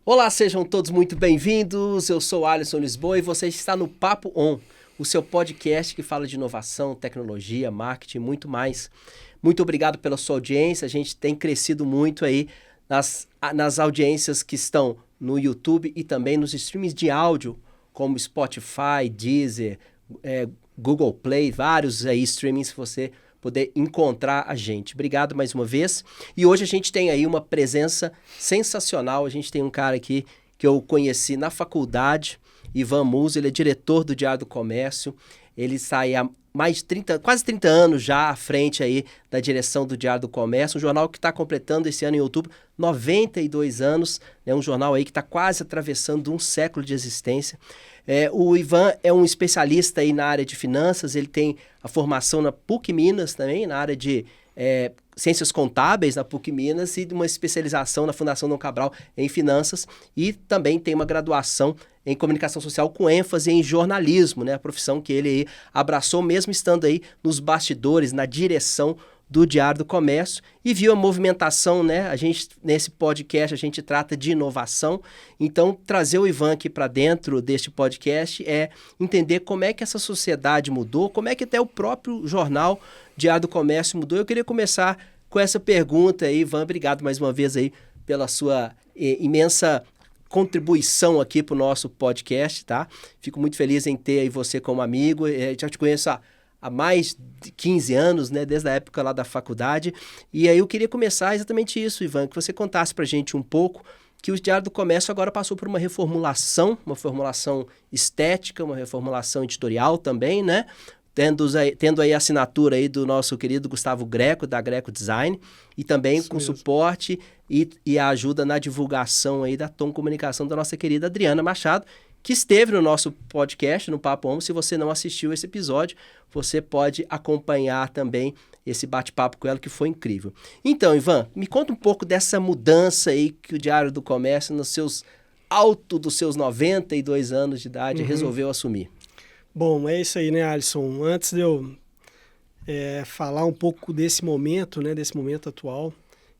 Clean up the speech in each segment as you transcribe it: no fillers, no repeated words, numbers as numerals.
Olá, sejam todos muito bem-vindos. Eu sou Alisson Lisboa e você está no Papo On, o seu podcast que fala de inovação, tecnologia, marketing e muito mais. Muito obrigado pela sua audiência. A gente tem crescido muito aí nas audiências que estão no YouTube e também nos streams de áudio, como Spotify, Deezer, Google Play, vários aí streamings que você poder encontrar a gente. Obrigado mais uma vez. E hoje a gente tem aí uma presença sensacional. A gente tem um cara aqui que eu conheci na faculdade, Ivan Musso, ele é diretor do Diário do Comércio. Ele está aí há mais de 30, quase 30 anos já à frente aí da direção do Diário do Comércio, um jornal que está completando esse ano em outubro 92 anos, né? Um jornal aí que está quase atravessando um século de existência. O Ivan é um especialista aí na área de finanças, ele tem a formação na PUC Minas também, na área de ciências contábeis na PUC Minas e uma especialização na Fundação Dom Cabral em finanças e também tem uma graduação em comunicação social com ênfase em jornalismo, né? A profissão que ele aí abraçou mesmo estando aí nos bastidores, na direção do Diário do Comércio e viu a movimentação, né? Nesse podcast, a gente trata de inovação. Então, trazer o Ivan aqui para dentro deste podcast é entender como é que essa sociedade mudou, como é que até o próprio jornal Diário do Comércio mudou. Eu queria começar com essa pergunta aí, Ivan. Obrigado mais uma vez aí pela sua imensa contribuição aqui para o nosso podcast, tá? Fico muito feliz em ter aí você como amigo. Já te conheço há mais de 15 anos, né? Desde a época lá da faculdade. E aí eu queria começar exatamente isso, Ivan, que você contasse para a gente um pouco que o Diário do Comércio agora passou por uma reformulação estética, uma reformulação editorial também, né? Tendo aí a assinatura aí do nosso querido Gustavo Greco, da Greco Design, e também isso com mesmo. Suporte e a ajuda na divulgação aí da Tom Comunicação da nossa querida Adriana Machado, que esteve no nosso podcast, no Papo On. Se você não assistiu esse episódio, você pode acompanhar também esse bate-papo com ela, que foi incrível. Então, Ivan, me conta um pouco dessa mudança aí que o Diário do Comércio, nos seus dos seus 92 anos de idade, resolveu assumir. Bom, é isso aí, né, Alisson? Antes de eu falar um pouco desse momento, né, desse momento atual,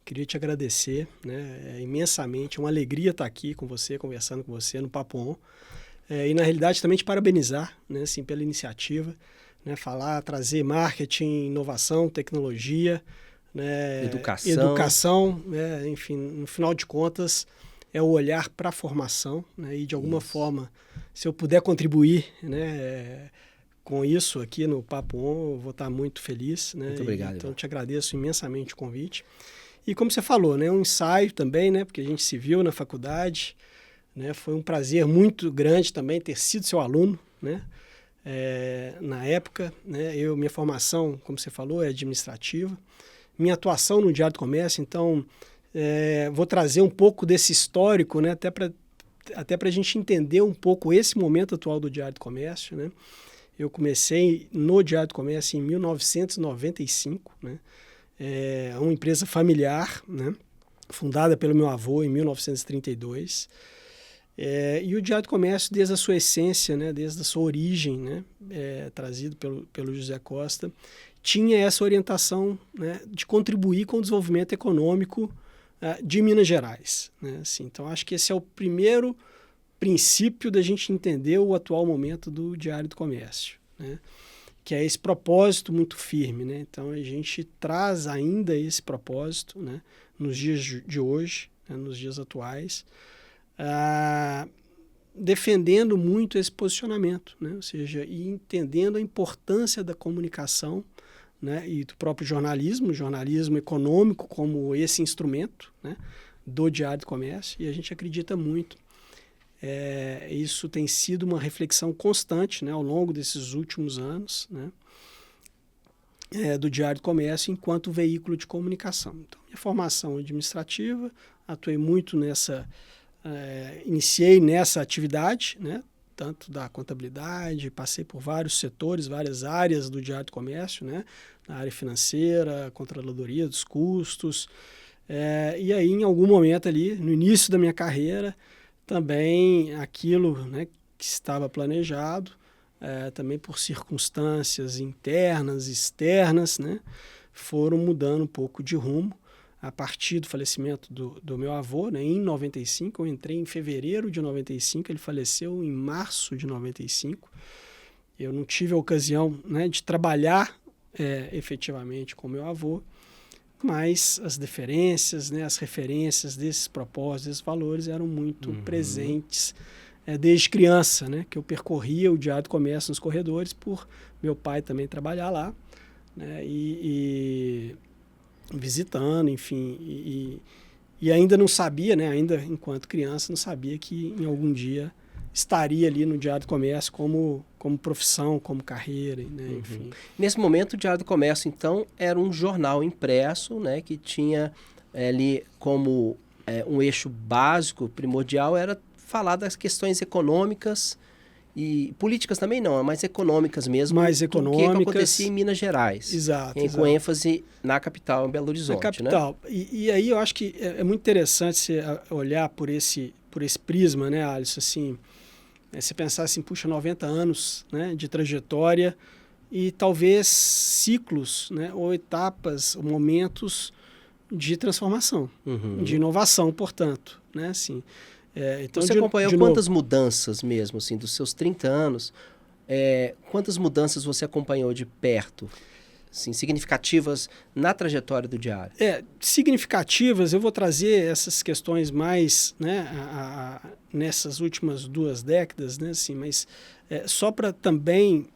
queria te agradecer, né, imensamente. É uma alegria estar aqui com você, conversando com você no Papo On. E, na realidade, também te parabenizar, né, assim, pela iniciativa, né, trazer marketing, inovação, tecnologia, né, educação, né, enfim, no final de contas, é o olhar para a formação, né, e de alguma forma, se eu puder contribuir, né, com isso aqui no Papo On, eu vou estar muito feliz. Né, muito obrigado. Então, te agradeço imensamente o convite. E como você falou, né, um ensaio também, né, porque a gente se viu na faculdade, né, foi um prazer muito grande também ter sido seu aluno, né, na época. Né, minha formação, como você falou, é administrativa. Minha atuação no Diário do Comércio, então, vou trazer um pouco desse histórico, né, até para a gente entender um pouco esse momento atual do Diário do Comércio. Né. Eu comecei no Diário do Comércio em 1995, né, uma empresa familiar, né, fundada pelo meu avô em 1932. E o Diário do Comércio, desde a sua essência, né, desde a sua origem, né, trazido pelo José Costa, tinha essa orientação, né, de contribuir com o desenvolvimento econômico de Minas Gerais. Né, assim, então, acho que esse é o primeiro princípio da gente entender o atual momento do Diário do Comércio, né, que é esse propósito muito firme. Né? Então, a gente traz ainda esse propósito, né, nos dias de hoje, né, nos dias atuais, defendendo muito esse posicionamento, né? Ou seja, e entendendo a importância da comunicação, né, e do próprio jornalismo econômico como esse instrumento, né, do Diário do Comércio, e a gente acredita muito. Isso tem sido uma reflexão constante, né, ao longo desses últimos anos, né, do Diário do Comércio enquanto veículo de comunicação. Então, minha formação administrativa, atuei muito iniciei nessa atividade, né, tanto da contabilidade, passei por vários setores, várias áreas do Diário do Comércio, né, na área financeira, controladoria dos custos, e aí em algum momento ali, no início da minha carreira, também aquilo, né, que estava planejado, também por circunstâncias internas, externas, né, foram mudando um pouco de rumo, a partir do falecimento do meu avô, né, em 95. Eu entrei em fevereiro de 95, ele faleceu em março de 95. Eu não tive a ocasião, né, de trabalhar efetivamente com meu avô, mas as deferências, né, as referências desses propósitos, desses valores eram muito presentes desde criança, né, que eu percorria o Diário do Comércio nos corredores por meu pai também trabalhar lá, né, e visitando, enfim, e ainda não sabia, né, ainda enquanto criança, não sabia que em algum dia estaria ali no Diário do Comércio como profissão, como carreira, né, enfim. Nesse momento, o Diário do Comércio, então, era um jornal impresso, né, que tinha ali como um eixo básico, primordial, era falar das questões econômicas e políticas também não, mas econômicas mesmo. Mais econômicas. Do que acontecia em Minas Gerais. Exato. Com ênfase na capital, em Belo Horizonte. Na capital. Né? E aí eu acho que é muito interessante você olhar por esse prisma, né, Alisson, assim, você pensar assim, puxa, 90 anos, né, de trajetória e talvez ciclos, né, ou etapas, ou momentos de transformação, de inovação, portanto, né, assim. Então, você acompanhou quantas mudanças mesmo, assim, dos seus 30 anos, quantas mudanças você acompanhou de perto, assim, significativas na trajetória do Diário? Significativas, eu vou trazer essas questões mais, né, nessas últimas 2 décadas, né, assim, mas só para também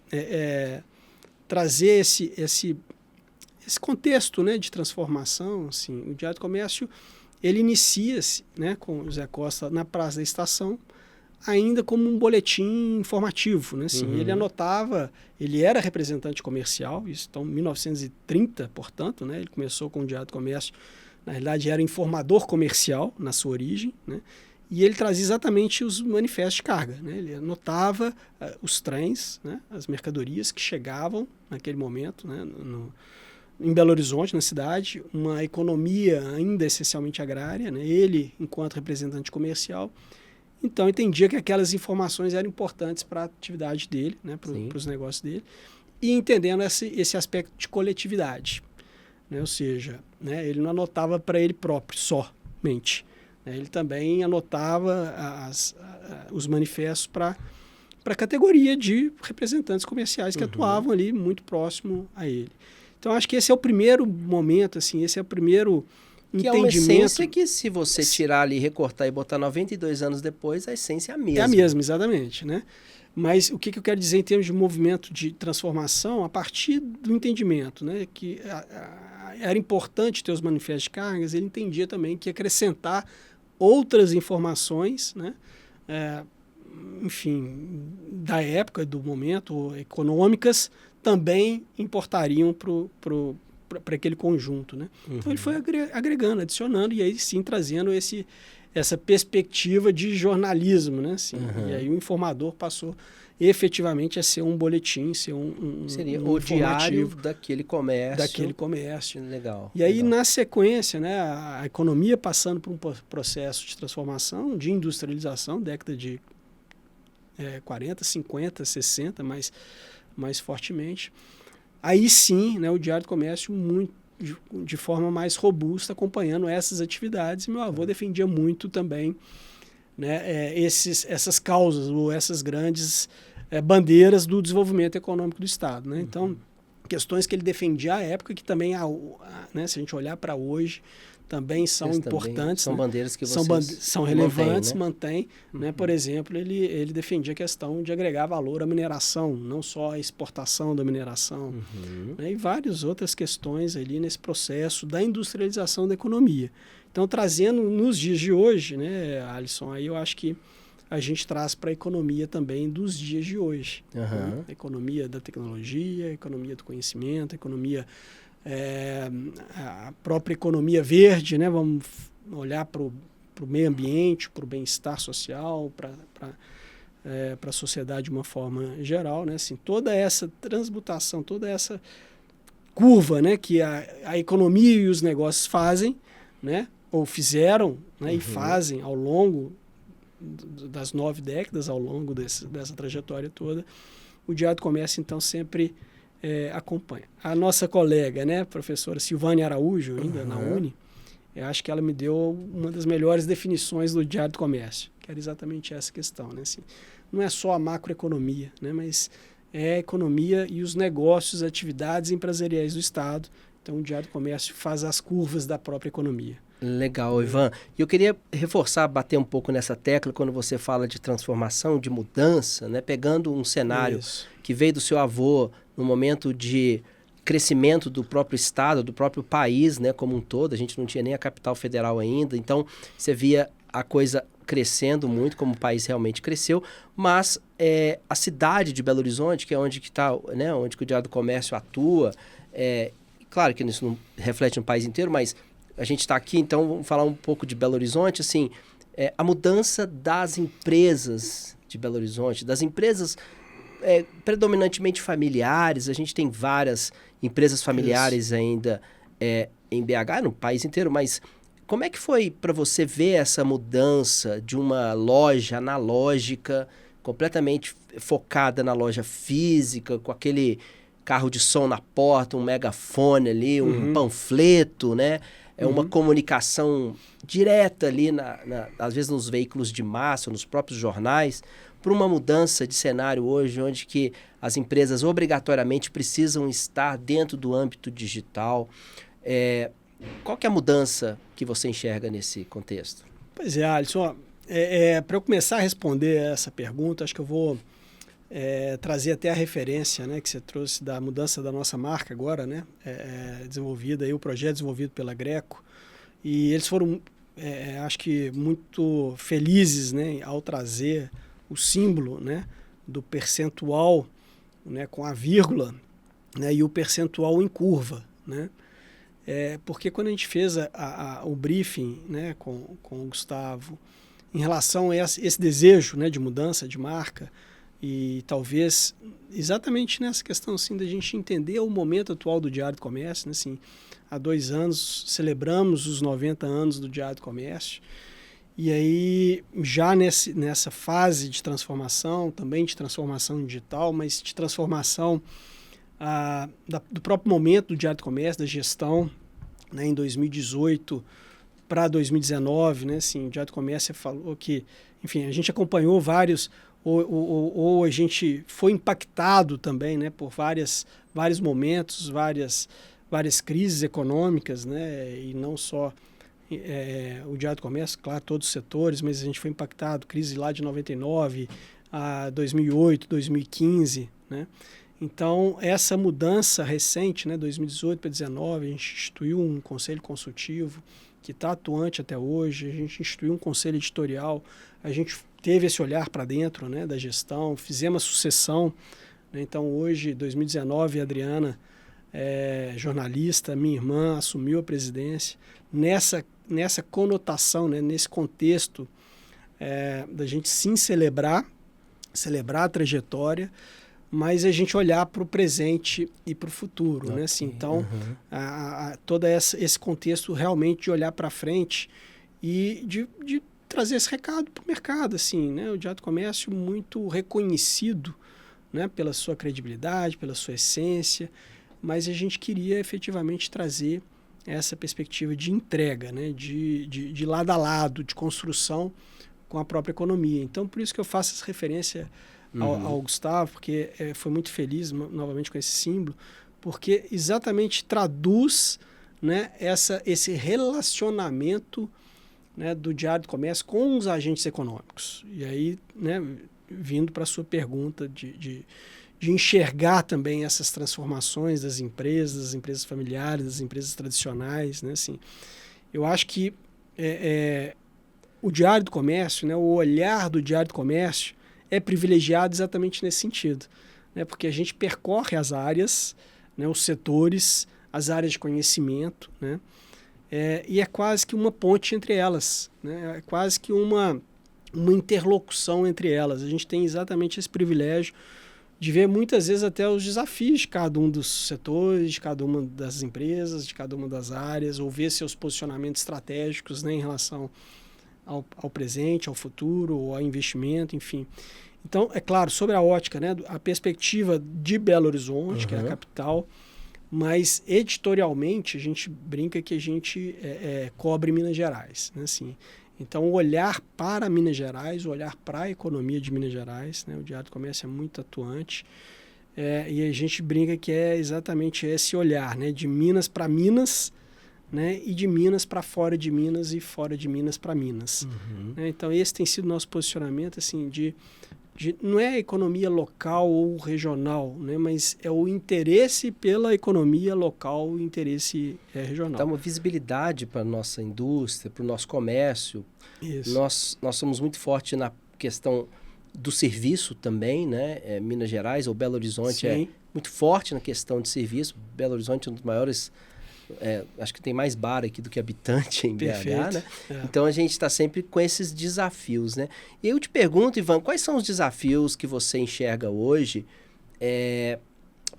trazer esse contexto, né, de transformação, assim, o Diário do Comércio, ele inicia-se, né, com o Zé Costa na Praça da Estação, ainda como um boletim informativo, né? Assim, ele anotava, ele era representante comercial, isso então 1930, portanto, né? Ele começou com o Diário do Comércio, na realidade era informador comercial na sua origem, né? E ele trazia exatamente os manifestos de carga, né? Ele anotava os trens, né? As mercadorias que chegavam naquele momento, né? Em Belo Horizonte, na cidade, uma economia ainda essencialmente agrária, né? Ele, enquanto representante comercial, então entendia que aquelas informações eram importantes para a atividade dele, né? Para os negócios dele, e entendendo esse aspecto de coletividade, né? Ou seja, né? Ele não anotava para ele próprio somente, né? Ele também anotava os manifestos para a categoria de representantes comerciais que atuavam ali muito próximo a ele. Então, acho que esse é o primeiro momento, assim, esse é o primeiro entendimento. Que é uma essência que, se você tirar ali, recortar e botar 92 anos depois, a essência é a mesma. É a mesma, exatamente, né? Mas o que eu quero dizer em termos de movimento de transformação, a partir do entendimento, né, que era importante ter os manifestos de cargas, ele entendia também que acrescentar outras informações, né, enfim, da época, do momento, econômicas, também importariam para aquele conjunto, né? Então ele foi agregando, adicionando e aí sim trazendo essa perspectiva de jornalismo, né? Assim, e aí o informador passou efetivamente a ser um boletim, ser seria o diário daquele comércio. Daquele comércio. Legal. E aí na sequência, né, a economia passando por um processo de transformação, de industrialização, década de 40, 50, 60, mais fortemente. Aí sim, né, o Diário do Comércio de forma mais robusta, acompanhando essas atividades. E meu avô defendia muito também, né, essas causas ou essas grandes bandeiras do desenvolvimento econômico do Estado. Né? Então, questões que ele defendia à época, que também, né, se a gente olhar para hoje, também são importantes. São, né? Bandeiras que são relevantes, mantém, né? Por exemplo, ele defendia a questão de agregar valor à mineração, não só a exportação da mineração, né? E várias outras questões ali nesse processo da industrialização da economia. Então, trazendo nos dias de hoje, né, Alisson, aí eu acho que a gente traz para a economia também dos dias de hoje. Né? A economia da tecnologia, a economia do conhecimento, a economia... a própria economia verde, né? Vamos olhar para o meio ambiente, para o bem-estar social, para a sociedade de uma forma geral, né? Assim, toda essa transmutação, toda essa curva, né, que a economia e os negócios fazem, né, ou fizeram, né, e fazem ao longo das 9 décadas, ao longo dessa trajetória toda, o Diário do Comércio, então, sempre acompanha. A nossa colega, né, professora Silvânia Araújo, ainda na UNE, eu acho que ela me deu uma das melhores definições do Diário do Comércio, que era exatamente essa questão, né? Assim, não é só a macroeconomia, né? Mas é a economia e os negócios, atividades empresariais do Estado. Então, o Diário do Comércio faz as curvas da própria economia. Legal, Ivan. E eu queria reforçar, bater um pouco nessa tecla quando você fala de transformação, de mudança, né? Pegando um cenário que veio do seu avô no momento de crescimento do próprio Estado, do próprio país, né, como um todo. A gente não tinha nem a capital federal ainda, então você via a coisa crescendo muito, como o país realmente cresceu, mas a cidade de Belo Horizonte, que é onde que está, né, onde que o Diário do Comércio atua, claro que isso não reflete no país inteiro, mas a gente está aqui, então vamos falar um pouco de Belo Horizonte, assim, a mudança das empresas de Belo Horizonte, das empresas predominantemente familiares. A gente tem várias empresas familiares ainda em BH, no país inteiro, mas como é que foi para você ver essa mudança de uma loja analógica, completamente focada na loja física, com aquele carro de som na porta, um megafone ali, um panfleto, né? Uma comunicação direta ali, às vezes nos veículos de massa, nos próprios jornais, para uma mudança de cenário hoje, onde que as empresas obrigatoriamente precisam estar dentro do âmbito digital. Qual que é a mudança que você enxerga nesse contexto? Pois é, Alisson, para eu começar a responder essa pergunta, acho que eu vou trazer até a referência, né, que você trouxe da mudança da nossa marca agora, né, desenvolvida, aí, o projeto desenvolvido pela Greco, e eles foram, acho que, muito felizes, né, ao trazer o símbolo, né, do percentual, né, com a vírgula, né, e o percentual em curva, né? Porque quando a gente fez o briefing, né, com o Gustavo em relação a esse desejo, né, de mudança de marca, e talvez exatamente nessa questão assim, da gente entender o momento atual do Diário do Comércio, né, assim, há 2 anos celebramos os 90 anos do Diário do Comércio, e aí já nessa fase de transformação, também de transformação digital, mas de transformação do próprio momento do Diário do Comércio, da gestão, né, em 2018 para 2019, né, assim, o Diário do Comércio falou que, enfim, a gente acompanhou vários, ou a gente foi impactado também, né, por vários momentos, várias crises econômicas, né, e não só o Diário do Comércio, claro, todos os setores, mas a gente foi impactado, crise lá de 99 a 2008, 2015, né. Então, essa mudança recente, né, 2018 para 2019, a gente instituiu um conselho consultivo que está atuante até hoje, a gente instituiu um conselho editorial, a gente teve esse olhar para dentro, né, da gestão, fizemos a sucessão, né. Então, hoje, 2019, a Adriana, jornalista, minha irmã, assumiu a presidência, nessa conotação, né, nesse contexto da gente sim celebrar a trajetória, mas a gente olhar para o presente e para o futuro, okay, né? Assim, então, todo esse contexto realmente de olhar para frente e de trazer esse recado para o mercado, assim, né? O Diário do Comércio muito reconhecido, né, pela sua credibilidade, pela sua essência, mas a gente queria efetivamente trazer essa perspectiva de entrega, né, de lado a lado, de construção com a própria economia. Então, por isso que eu faço essa referência ao Gustavo, porque foi muito feliz novamente com esse símbolo, porque exatamente traduz, né, esse relacionamento, né, do Diário do Comércio com os agentes econômicos. E aí, né, vindo para a sua pergunta de enxergar também essas transformações das empresas familiares, das empresas tradicionais, né, assim, eu acho que o Diário do Comércio, né, o olhar do Diário do Comércio é privilegiado exatamente nesse sentido, né? Porque a gente percorre as áreas, né, os setores, as áreas de conhecimento, né? E é quase que uma ponte entre elas, né? É quase que uma interlocução entre elas. A gente tem exatamente esse privilégio de ver muitas vezes até os desafios de cada um dos setores, de cada uma das empresas, de cada uma das áreas, ou ver seus posicionamentos estratégicos, né, em relação ao presente, ao futuro, ao investimento, enfim. Então, é claro, sobre a ótica, né, a perspectiva de Belo Horizonte, que é a capital, mas editorialmente a gente brinca que a gente cobre Minas Gerais, né? Assim, então, o olhar para Minas Gerais, o olhar para a economia de Minas Gerais, né? O Diário do Comércio é muito atuante, e a gente brinca que é exatamente esse olhar, né? De Minas para Minas, né? E de Minas para fora de Minas e fora de Minas para Minas. Uhum. Né? Então, esse tem sido o nosso posicionamento, assim, não é a economia local ou regional, né? Mas é o interesse pela economia local, o interesse regional. Dá uma visibilidade para a nossa indústria, para o nosso comércio. Isso. Nós somos muito fortes na questão do serviço também, né? Minas Gerais ou Belo Horizonte é muito forte na questão de serviço. Belo Horizonte é um dos maiores, acho que tem mais bar aqui do que habitante em BH, né? Então a gente está sempre com esses desafios, né? E eu te pergunto, Ivan, quais são os desafios que você enxerga hoje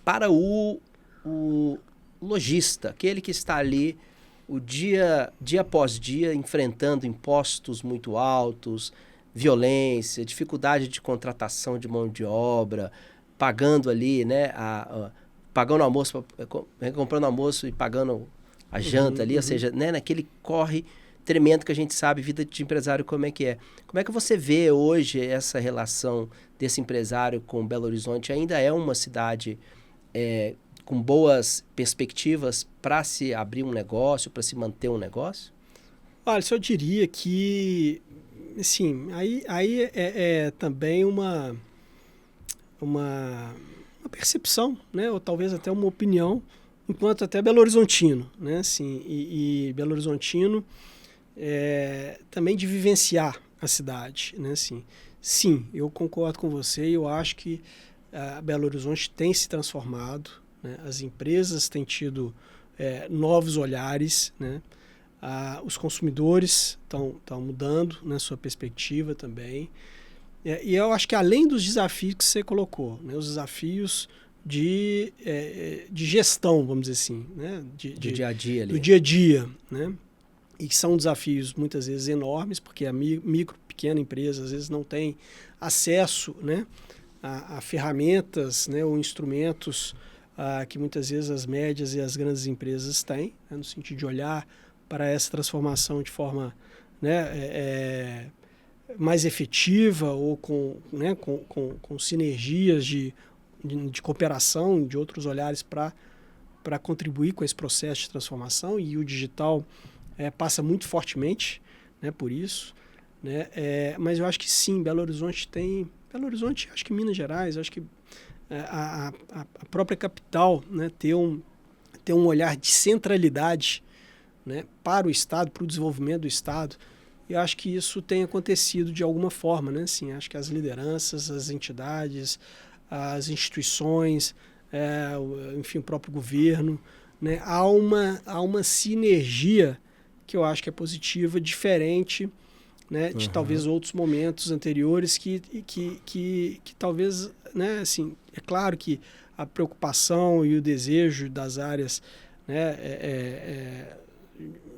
para o lojista, aquele que está ali o dia após dia enfrentando impostos muito altos, violência, dificuldade de contratação de mão de obra, pagando ali, né, pagando almoço, comprando almoço e pagando a janta ali, ou seja, né, naquele corre tremendo que a gente sabe, vida de empresário como é que é. Como é que você vê hoje essa relação desse empresário com Belo Horizonte? Ainda é uma cidade com boas perspectivas para se abrir um negócio, para se manter um negócio? Olha, eu diria que, sim, aí é também uma percepção, né? Ou talvez até uma opinião, enquanto até Belo Horizontino, né? Assim, e Belo Horizontino também de vivenciar a cidade, né? Assim, sim, eu concordo com você e eu acho que Belo Horizonte tem se transformado, né? As empresas têm tido novos olhares, né? Os consumidores estão mudando na sua perspectiva também. E eu acho que além dos desafios que você colocou, né? Os desafios de gestão, vamos dizer assim, né? Do dia a dia ali. Do dia a dia, né? E que são desafios muitas vezes enormes, porque a micro, pequena empresa às vezes não tem acesso, né? A ferramentas, né? Ou instrumentos que muitas vezes as médias e as grandes empresas têm, né? No sentido de olhar para essa transformação de forma, né? Mais efetiva ou com sinergias de cooperação, de outros olhares para contribuir com esse processo de transformação, e o digital passa muito fortemente, né, por isso, né? Mas eu acho que sim, Belo Horizonte, acho que Minas Gerais, acho que a própria capital, né, ter um olhar de centralidade, né, para o Estado, para o desenvolvimento do Estado. Eu acho que isso tem acontecido de alguma forma, né? Assim, acho que as lideranças, as entidades, as instituições, enfim, o próprio governo, né? Há uma sinergia que eu acho que é positiva, diferente, né? De talvez outros momentos anteriores que talvez, né? Assim, é claro que a preocupação e o desejo das áreas, né?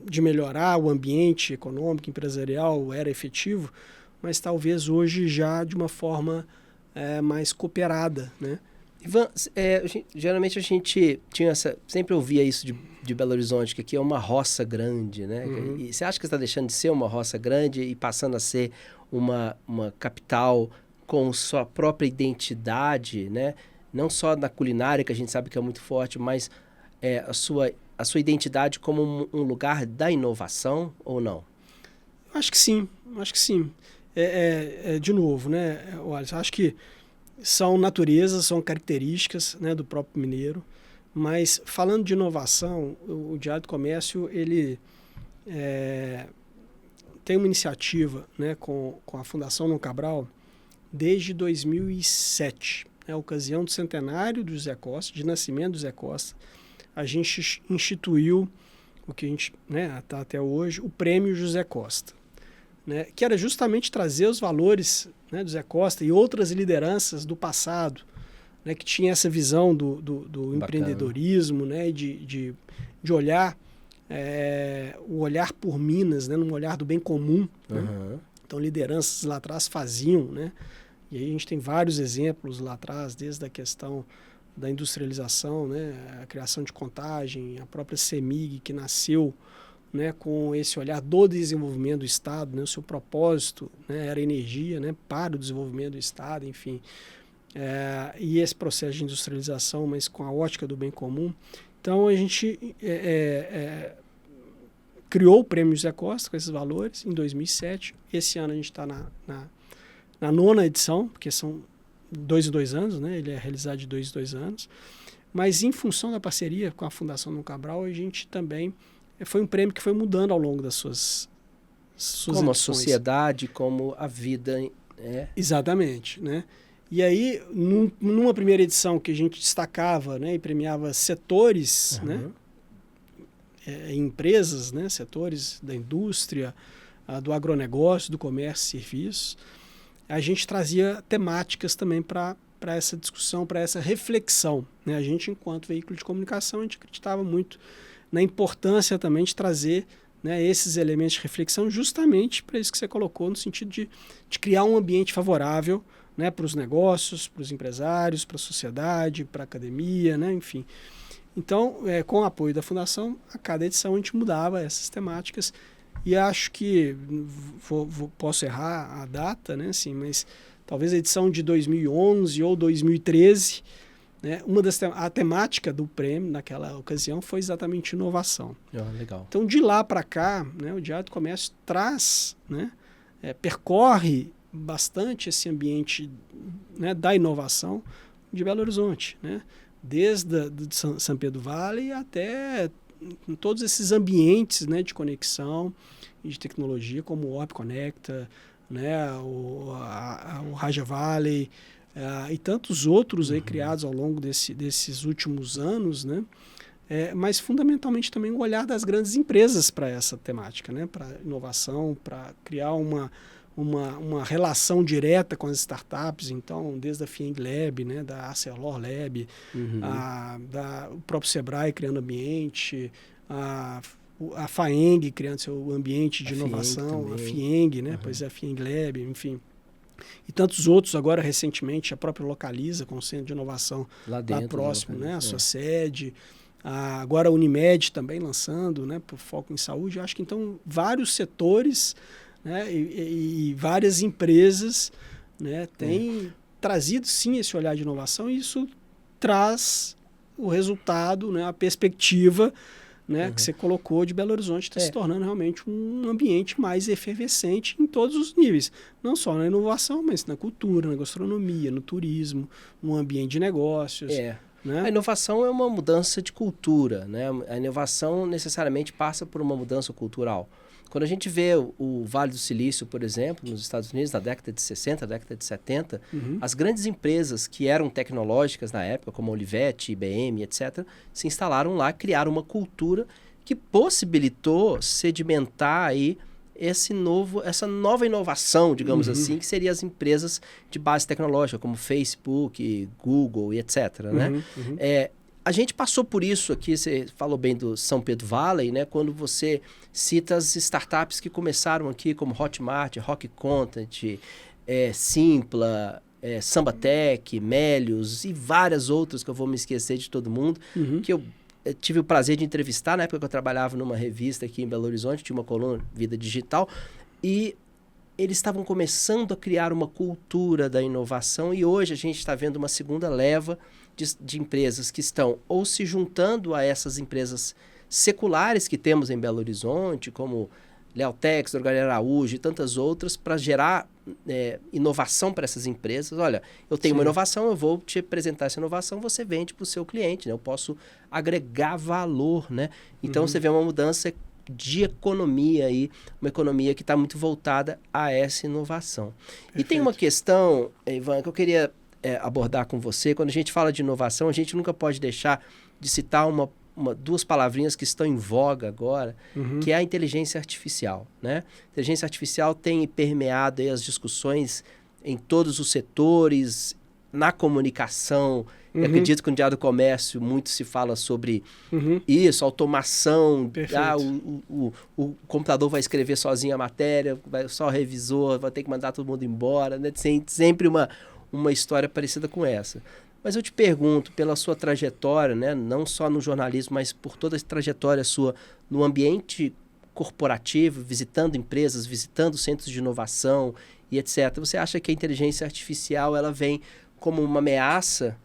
De melhorar o ambiente econômico, empresarial, era efetivo, mas talvez hoje já de uma forma mais cooperada, né? Ivan, geralmente a gente sempre ouvia isso de Belo Horizonte, que aqui é uma roça grande, né? E você acha que está deixando de ser uma roça grande e passando a ser uma capital com sua própria identidade, né? Não só na culinária, que a gente sabe que é muito forte, mas a sua identidade como um lugar da inovação, ou não? Acho que sim. De novo, né, Wallace, acho que são naturezas, são características, né, do próprio mineiro, mas falando de inovação, o Diário do Comércio, ele tem uma iniciativa, né, com a Fundação Dom Cabral desde 2007, a ocasião do centenário do José Costa, de nascimento do José Costa. A gente instituiu o que a gente, né, tá até hoje, o Prêmio José Costa, né, que era justamente trazer os valores, né, do José Costa e outras lideranças do passado, né, que tinha essa visão do empreendedorismo, né, de olhar o olhar por Minas, né, num olhar do bem comum. Né? Então, lideranças lá atrás faziam, né, e aí a gente tem vários exemplos lá atrás, desde a questão da industrialização, né, a criação de Contagem, a própria CEMIG, que nasceu, né, com esse olhar do desenvolvimento do Estado, né, o seu propósito, né, era energia, né, para o desenvolvimento do Estado, enfim. E esse processo de industrialização, mas com a ótica do bem comum. Então, a gente criou o Prêmio José Costa com esses valores em 2007. Esse ano a gente está na 9ª edição, porque são 2 em 2 anos, né? Ele é realizado de 2 em 2 anos. Mas em função da parceria com a Fundação Dom Cabral, a gente também... Foi um prêmio que foi mudando ao longo das suas como edições. A sociedade, como a vida. Exatamente, né? E aí, numa primeira edição que a gente destacava, né, e premiava setores, né, empresas, né, setores da indústria, do agronegócio, do comércio e serviços, a gente trazia temáticas também para essa discussão, para essa reflexão, né? A gente, enquanto veículo de comunicação, a gente acreditava muito na importância também de trazer, né, esses elementos de reflexão justamente para isso que você colocou, no sentido de criar um ambiente favorável, né, para os negócios, para os empresários, para a sociedade, para a academia, né, enfim. Então, com o apoio da Fundação, a cada edição a gente mudava essas temáticas. E acho que, posso errar a data, né, assim, mas talvez a edição de 2011 ou 2013, né, a temática do prêmio naquela ocasião foi exatamente inovação. Legal. Então, de lá para cá, né, o Diário do Comércio traz, né, percorre bastante esse ambiente, né, da inovação de Belo Horizonte, né, desde São Pedro Vale até em todos esses ambientes, né, de conexão e de tecnologia, como o Orb Conecta, né, o Raja Valley, e tantos outros aí criados ao longo desses últimos anos, né, mas fundamentalmente também o olhar das grandes empresas para essa temática, né, para iguinovação, para criar uma relação direta com as startups, então desde a FIENG Lab, né, da Arcelor Lab, o próprio Sebrae criando ambiente, a FAENG criando seu ambiente de inovação, a FIENG, né, pois é, a FIENG Lab, enfim. E tantos outros, agora recentemente a própria Localiza, com o Centro de Inovação lá próximo, né, a sua sede. Agora a Unimed também lançando, né, por foco em saúde. Eu acho que então vários setores, né, e várias empresas, né, têm trazido sim esse olhar de inovação, e isso traz o resultado, né, a perspectiva, né, que você colocou de Belo Horizonte está se tornando realmente um ambiente mais efervescente em todos os níveis, não só na inovação, mas na cultura, na gastronomia, no turismo, no ambiente de negócios. Né? A inovação é uma mudança de cultura, né? A inovação necessariamente passa por uma mudança cultural. Quando a gente vê o Vale do Silício, por exemplo, nos Estados Unidos, na década de 60, década de 70, as grandes empresas que eram tecnológicas na época, como a Olivetti, IBM, etc., se instalaram lá, criaram uma cultura que possibilitou sedimentar aí essa nova inovação, digamos assim, que seriam as empresas de base tecnológica, como Facebook, Google e etc., né? A gente passou por isso aqui, você falou bem do São Pedro Valley, né? Quando você cita as startups que começaram aqui, como Hotmart, Rock Content, Simpla, Sambatec, Melius e várias outras que eu vou me esquecer de todo mundo, que eu tive o prazer de entrevistar na época que eu trabalhava numa revista aqui em Belo Horizonte, tinha uma coluna Vida Digital, e eles estavam começando a criar uma cultura da inovação, e hoje a gente está vendo uma segunda leva de empresas que estão ou se juntando a essas empresas seculares que temos em Belo Horizonte, como Leotex, Dorgalha Araújo e tantas outras, para gerar inovação para essas empresas. Olha, eu tenho uma inovação, eu vou te apresentar essa inovação, você vende para o seu cliente, né? Eu posso agregar valor, né? Então você vê uma mudança de economia aí, uma economia que está muito voltada a essa inovação. Perfeito. E tem uma questão, Ivan, que eu queria abordar com você. Quando a gente fala de inovação, a gente nunca pode deixar de citar duas palavrinhas que estão em voga agora, que é a inteligência artificial, né? A inteligência artificial tem permeado aí as discussões em todos os setores, na comunicação. Eu acredito que no Diário do Comércio muito se fala sobre isso, automação. O computador vai escrever sozinho a matéria, só o revisor vai ter que mandar todo mundo embora, né? Sempre uma história parecida com essa. Mas eu te pergunto, pela sua trajetória, né, não só no jornalismo, mas por toda a trajetória sua no ambiente corporativo, visitando empresas, visitando centros de inovação e etc. Você acha que a inteligência artificial ela vem como uma ameaça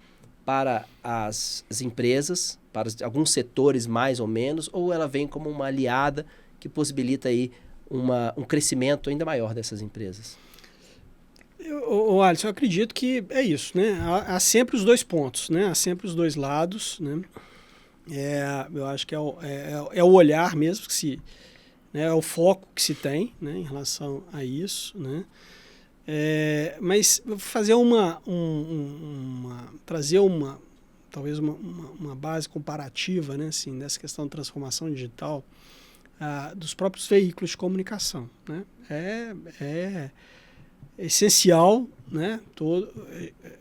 para as empresas, para alguns setores mais ou menos, ou ela vem como uma aliada que possibilita aí um crescimento ainda maior dessas empresas? Alisson, eu acredito que é isso, né? Há sempre os dois pontos, né? Há sempre os dois lados, né? Eu acho que é o olhar mesmo que se, né? É o foco que se tem, né? Em relação a isso, né? Mas fazer trazer talvez uma base comparativa, né? Assim, nessa questão de transformação digital dos próprios veículos de comunicação, né? É essencial, né,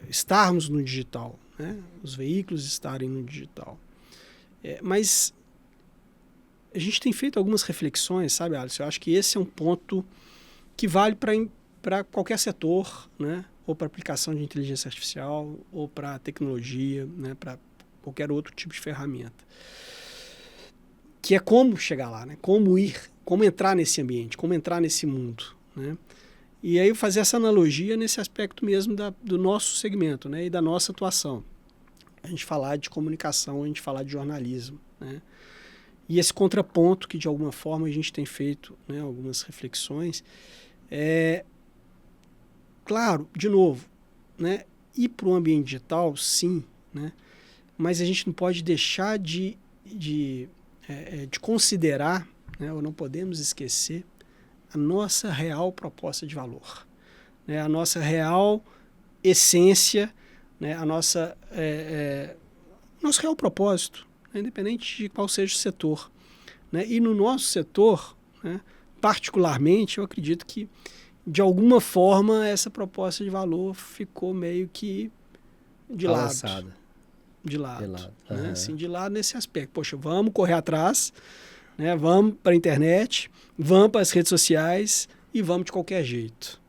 estarmos no digital, né, os veículos estarem no digital. Mas a gente tem feito algumas reflexões, sabe, Alisson? Eu acho que esse é um ponto que vale para qualquer setor, né, ou para aplicação de inteligência artificial, ou para tecnologia, né, para qualquer outro tipo de ferramenta. Que é como chegar lá, né, como entrar nesse ambiente, como entrar nesse mundo, né? E aí fazer essa analogia nesse aspecto mesmo do nosso segmento, né, e da nossa atuação. A gente falar de comunicação, a gente falar de jornalismo, né? E esse contraponto que de alguma forma a gente tem feito, né, algumas reflexões. Claro, de novo, né, ir para o ambiente digital, sim, né, mas a gente não pode deixar de considerar, né, ou não podemos esquecer a nossa real proposta de valor, né? A nossa real essência, né? Nosso real propósito, né? Independente de qual seja o setor, né? E no nosso setor, né, particularmente, eu acredito que, de alguma forma, essa proposta de valor ficou meio que de lado. De lado. Né? Assim, de lado nesse aspecto. Poxa, vamos correr atrás, né? Vamos para a internet, vamos para as redes sociais e vamos de qualquer jeito,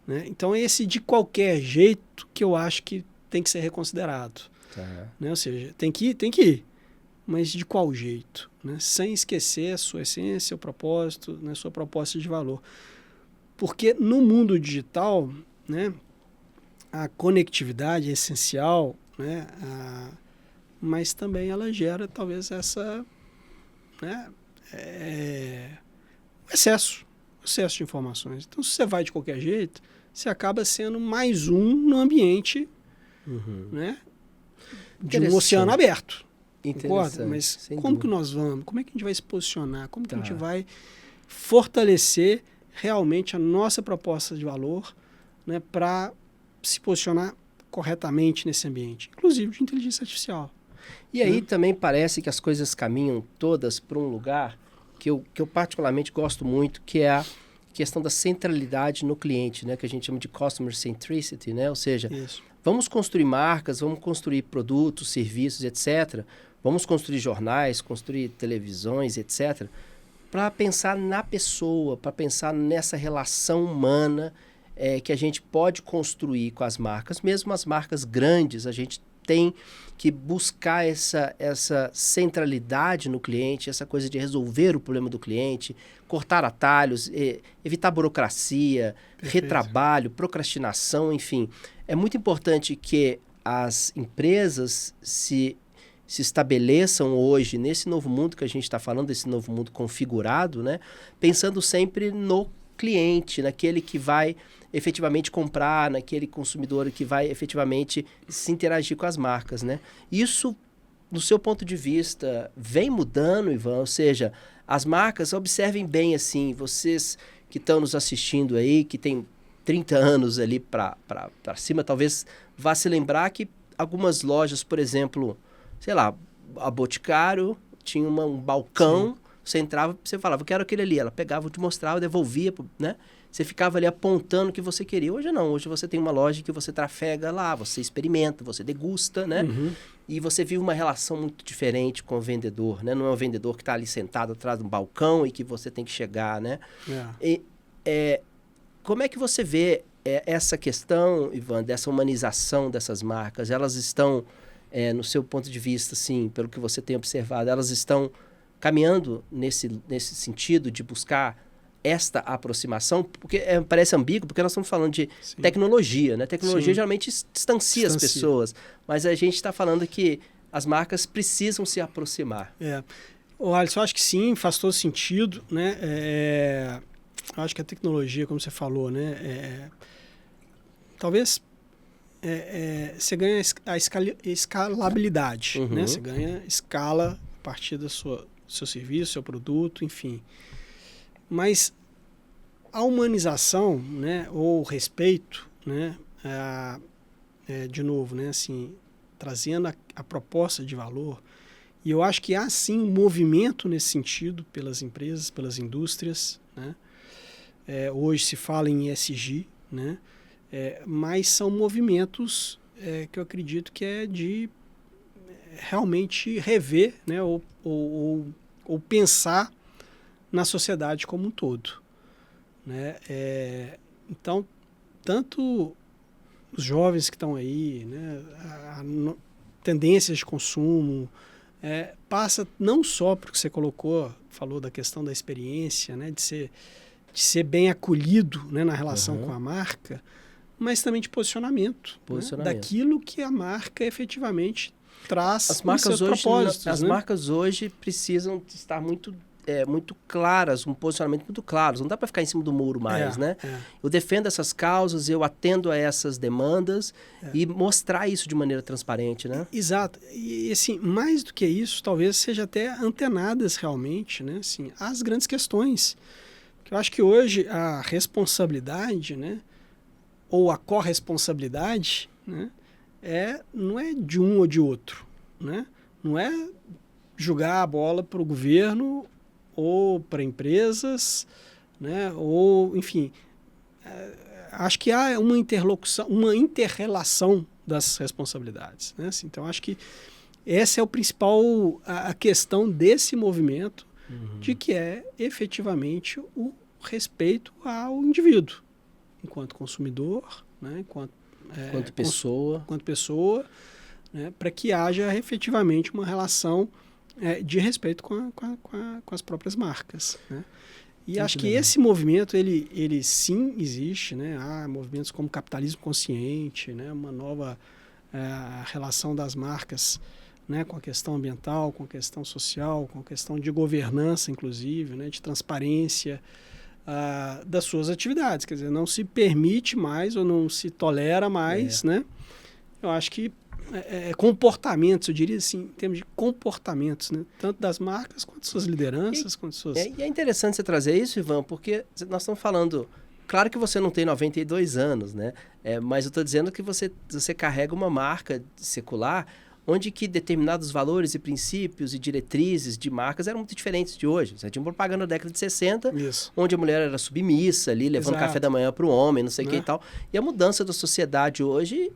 né? Então, esse de qualquer jeito que eu acho que tem que ser reconsiderado. Né? Ou seja, tem que ir, mas de qual jeito? Né? Sem esquecer a sua essência, seu propósito, né? Sua proposta de valor. Porque no mundo digital, né, a conectividade é essencial, né? Mas também ela gera talvez essa, né, excesso de informações. Então, se você vai de qualquer jeito, você acaba sendo mais um no ambiente, né, de um oceano aberto. Concorda? Mas como que nós vamos? Como é que a gente vai se posicionar? Como que a gente vai fortalecer realmente a nossa proposta de valor, né, para se posicionar corretamente nesse ambiente, inclusive de inteligência artificial. E aí também parece que as coisas caminham todas para um lugar que eu particularmente gosto muito, que é a questão da centralidade no cliente, né? Que a gente chama de customer centricity, né? Ou seja, vamos construir marcas, vamos construir produtos, serviços, etc. Vamos construir jornais, construir televisões, etc. Para pensar na pessoa, para pensar nessa relação humana que a gente pode construir com as marcas. Mesmo as marcas grandes, a gente tem que buscar essa centralidade no cliente, essa coisa de resolver o problema do cliente, cortar atalhos, evitar burocracia, retrabalho, procrastinação, enfim. É muito importante que as empresas se estabeleçam hoje nesse novo mundo que a gente está falando, desse novo mundo configurado, né? Pensando sempre no cliente, naquele que vai efetivamente comprar, naquele consumidor que vai efetivamente se interagir com as marcas, né? Isso, no seu ponto de vista, vem mudando, Ivan? Ou seja, as marcas, observem bem assim, vocês que estão nos assistindo aí, que tem 30 anos ali para cima, talvez vá se lembrar que algumas lojas, por exemplo, sei lá, a Boticário tinha um balcão. Sim. Você entrava, você falava, eu quero aquele ali. Ela pegava, te mostrava, devolvia, né? Você ficava ali apontando o que você queria. Hoje não, hoje você tem uma loja que você trafega lá, você experimenta, você degusta, né? E você vive uma relação muito diferente com o vendedor, né? Não é um vendedor que está ali sentado atrás de um balcão e que você tem que chegar, né? Como é que você vê essa questão, Ivan, dessa humanização dessas marcas, elas estão, no seu ponto de vista, assim, pelo que você tem observado, elas estão caminhando nesse sentido de buscar esta aproximação? Porque parece ambíguo, porque nós estamos falando de tecnologia, né? Tecnologia geralmente distancia as pessoas, mas a gente está falando que as marcas precisam se aproximar. Alisson, eu acho que sim, faz todo sentido, né? Eu acho que a tecnologia, como você falou, né? Talvez você ganha a escalabilidade, né? Você ganha escala a partir do seu serviço, seu produto, enfim. Mas a humanização, né, ou o respeito, né, de novo, né, assim, trazendo a proposta de valor, e eu acho que há sim um movimento nesse sentido pelas empresas, pelas indústrias, né? Hoje se fala em ESG, né? Mas são movimentos que eu acredito que é de realmente rever, né, ou pensar na sociedade como um todo, né? Então, tanto os jovens que estão aí, né, tendências de consumo, passa não só porque você falou da questão da experiência, né, de ser bem acolhido, né, na relação com a marca, mas também de posicionamento. Né, daquilo que a marca efetivamente traz os seus propósitos. As marcas hoje precisam estar muito claras, um posicionamento muito claro. Não dá para ficar em cima do muro mais, né? Eu defendo essas causas, eu atendo a essas demandas e mostrar isso de maneira transparente, né? Exato. E assim, mais do que isso, talvez seja até antenadas realmente, né? Assim, as grandes questões. Eu acho que hoje a responsabilidade, né? Ou a corresponsabilidade, né? Não é de um ou de outro, né? Não é jogar a bola para o governo ou para empresas, né? Ou, enfim, acho que há uma interlocução, uma inter-relação das responsabilidades, né? Assim, então, acho que essa é o principal, a questão desse movimento, de que efetivamente o respeito ao indivíduo, enquanto consumidor, né? Enquanto pessoa, né? Para que haja efetivamente uma relação de respeito com as próprias marcas, né? E acho que esse movimento, ele sim existe, né? Há movimentos como capitalismo consciente, né? Uma nova relação das marcas, né? Com a questão ambiental, com a questão social, com a questão de governança, inclusive, né? De transparência das suas atividades. Quer dizer, não se permite mais ou não se tolera mais, né? Eu acho que comportamentos, eu diria assim, em termos de comportamentos, né? Tanto das marcas quanto suas lideranças, quanto suas... E é interessante você trazer isso, Ivan, porque nós estamos falando... Claro que você não tem 92 anos, né? Mas eu estou dizendo que você carrega uma marca secular onde que determinados valores e princípios e diretrizes de marcas eram muito diferentes de hoje. Você tinha uma propaganda da década de 60, onde a mulher era submissa ali, levando café da manhã para o homem, não sei o que e tal. E a mudança da sociedade hoje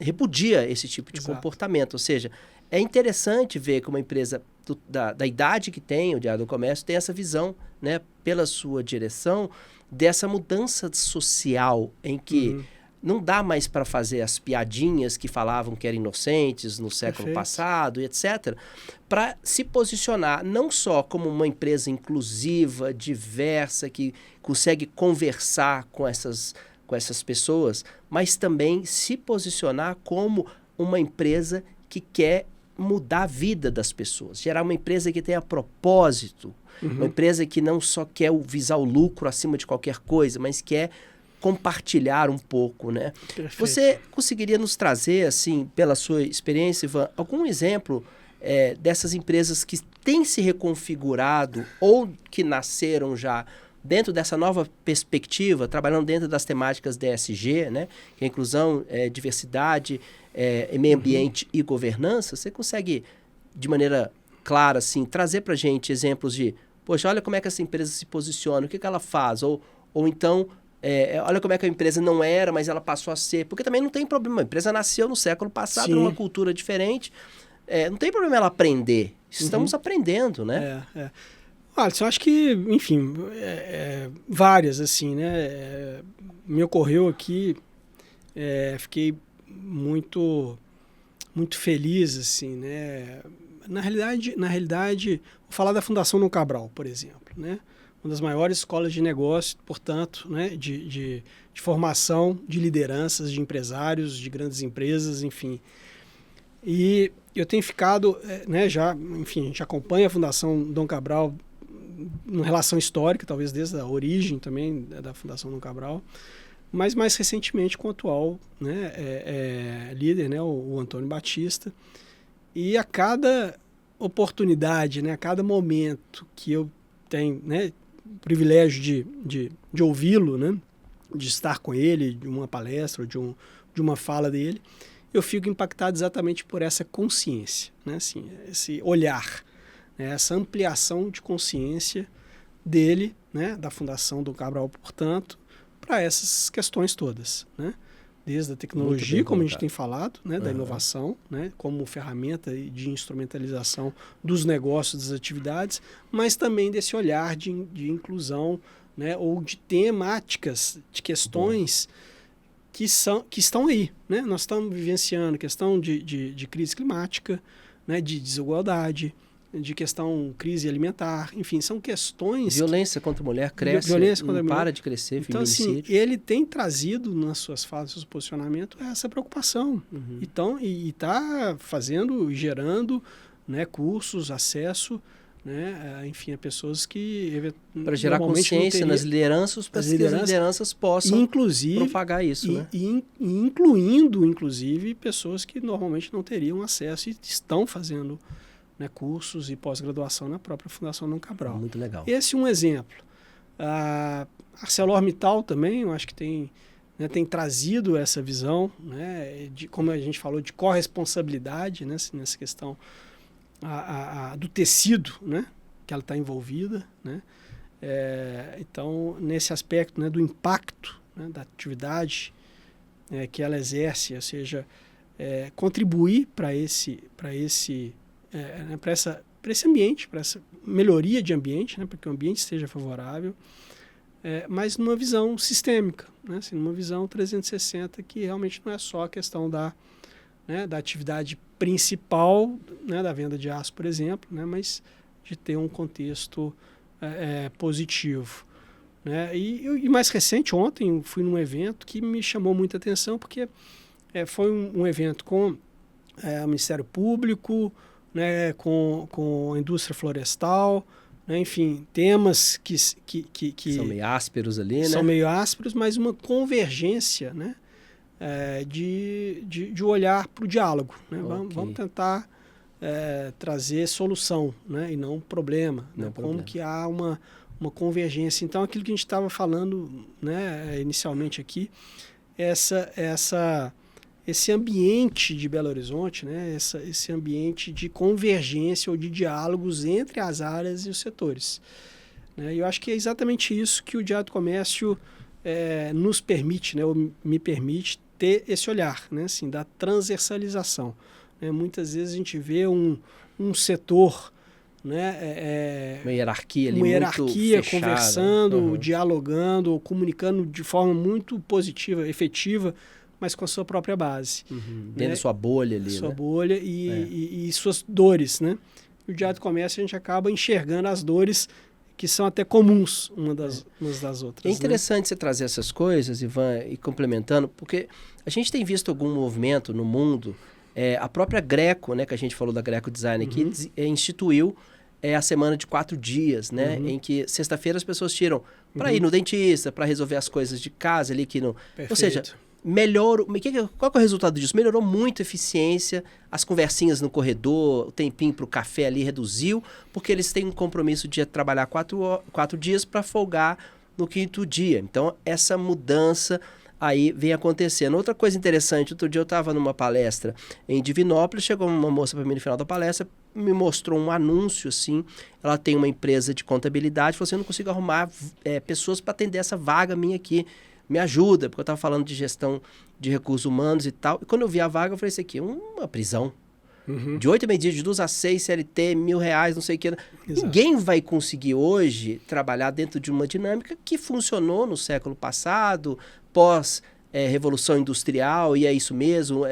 repudia esse tipo de comportamento. Ou seja, é interessante ver que uma empresa da idade que tem, o Diário do Comércio, tem essa visão, né, pela sua direção, dessa mudança social em que não dá mais para fazer as piadinhas que falavam que eram inocentes no século passado, e etc., para se posicionar não só como uma empresa inclusiva, diversa, que consegue conversar com essas pessoas, mas também se posicionar como uma empresa que quer mudar a vida das pessoas, gerar uma empresa que tenha propósito, uma empresa que não só quer visar o lucro acima de qualquer coisa, mas quer compartilhar um pouco, né? Perfeito. Você conseguiria nos trazer, assim, pela sua experiência, Ivan, algum exemplo dessas empresas que têm se reconfigurado ou que nasceram já dentro dessa nova perspectiva, trabalhando dentro das temáticas DSG, né? Que é inclusão, diversidade, meio ambiente e governança? Você consegue, de maneira clara, assim, trazer para a gente exemplos de, poxa, olha como é que essa empresa se posiciona, o que ela faz, ou então... olha como é que a empresa não era, mas ela passou a ser. Porque também não tem problema. A empresa nasceu no século passado, numa cultura diferente. Não tem problema ela aprender. Estamos aprendendo, né? Alisson, eu acho que, enfim, várias, assim, né? Me ocorreu aqui, fiquei muito, muito feliz, assim, né? Na realidade, vou falar da Fundação Dom Cabral, por exemplo, né? Uma das maiores escolas de negócio, portanto, né? de formação de lideranças, de empresários, de grandes empresas, enfim. E eu tenho ficado, né? Já, enfim, a gente acompanha a Fundação Dom Cabral em relação histórica, talvez desde a origem também da Fundação Dom Cabral, mas mais recentemente com o atual, né, líder, né, o Antônio Batista. E a cada oportunidade, né, a cada momento que eu tenho, né, o privilégio de ouvi-lo, né, de estar com ele, de uma palestra, ou de uma fala dele, eu fico impactado exatamente por essa consciência, né, assim, esse olhar, né, essa ampliação de consciência dele, né, da Fundação Dom Cabral, portanto, para essas questões todas, né? Desde a tecnologia, como a gente tem falado, né, da inovação, né, como ferramenta de instrumentalização dos negócios, das atividades, mas também desse olhar de inclusão, né, ou de temáticas, de questões que estão aí, né? Nós estamos vivenciando questão de crise climática, né, de desigualdade, de questão crise alimentar, enfim, são questões... Violência contra a mulher cresce, violência contra a mulher. Para de crescer, então, feminicídio. Assim, ele tem trazido nas suas falas, nos seus posicionamentos, essa preocupação. Então, e está fazendo, gerando, né, cursos, acesso, né, enfim, a pessoas que... Para gerar consciência nas lideranças, para que as lideranças possam propagar isso. Né? Incluindo, inclusive, pessoas que normalmente não teriam acesso e estão fazendo, né, cursos e pós-graduação na própria Fundação Dom Cabral. Muito legal. Esse é um exemplo. A ArcelorMittal também, eu acho que tem trazido essa visão, né, de, como a gente falou, de corresponsabilidade, né, nessa questão do tecido, né, que ela está envolvida. Né. Então, nesse aspecto, né, do impacto, né, da atividade que ela exerce, ou seja, contribuir para esse ambiente, para essa melhoria de ambiente, né, para que o ambiente esteja favorável, mas numa visão sistêmica, né, assim, numa visão 360, que realmente não é só a questão da atividade principal, né, da venda de aço, por exemplo, né, mas de ter um contexto positivo. Né. E mais recente, ontem, fui num evento que me chamou muita atenção, porque foi um evento com o Ministério Público, né, com a indústria florestal, né, enfim, temas que são meio ásperos ali, né? São meio ásperos, mas uma convergência, né, de olhar para o diálogo. Né? Okay. Vamos tentar trazer solução, né, e não problema. Não né? problema. Como que há uma convergência. Então, aquilo que a gente estava falando, né, inicialmente aqui, esse ambiente de Belo Horizonte, né, esse ambiente de convergência ou de diálogos entre as áreas e os setores. Né, e eu acho que é exatamente isso que o Diário do Comércio nos permite, né, ou me permite ter esse olhar, né, assim, da transversalização. Né, muitas vezes a gente vê um setor, né, uma hierarquia ali, uma muito hierarquia fechada, conversando, dialogando, comunicando de forma muito positiva, efetiva, mas com a sua própria base. Dentro da sua bolha ali. Sua bolha e suas dores, né? E o Diário do Comércio a gente acaba enxergando as dores que são até comuns umas das outras. É interessante você trazer essas coisas, Ivan, e complementando, porque a gente tem visto algum movimento no mundo, a própria Greco, né, que a gente falou da Greco Design aqui, instituiu a semana de 4 dias, né, em que sexta-feira as pessoas tiram para ir no dentista, para resolver as coisas de casa ali, ou seja, qual que é o resultado disso? Melhorou muito a eficiência, as conversinhas no corredor, o tempinho para o café ali reduziu, porque eles têm um compromisso de trabalhar 4 dias para folgar no 5º dia. Então, essa mudança aí vem acontecendo. Outra coisa interessante, outro dia eu estava numa palestra em Divinópolis, chegou uma moça para mim no final da palestra, me mostrou um anúncio, assim, ela tem uma empresa de contabilidade, falou assim, eu não consigo arrumar pessoas para atender essa vaga minha aqui, me ajuda, porque eu estava falando de gestão de recursos humanos e tal. E quando eu vi a vaga, eu falei, isso aqui é uma prisão. De 8 a meio-dia, de 2 a 6, CLT, R$ 1.000, não sei o que. Exato. Ninguém vai conseguir hoje trabalhar dentro de uma dinâmica que funcionou no século passado, pós Revolução Industrial, e é isso mesmo,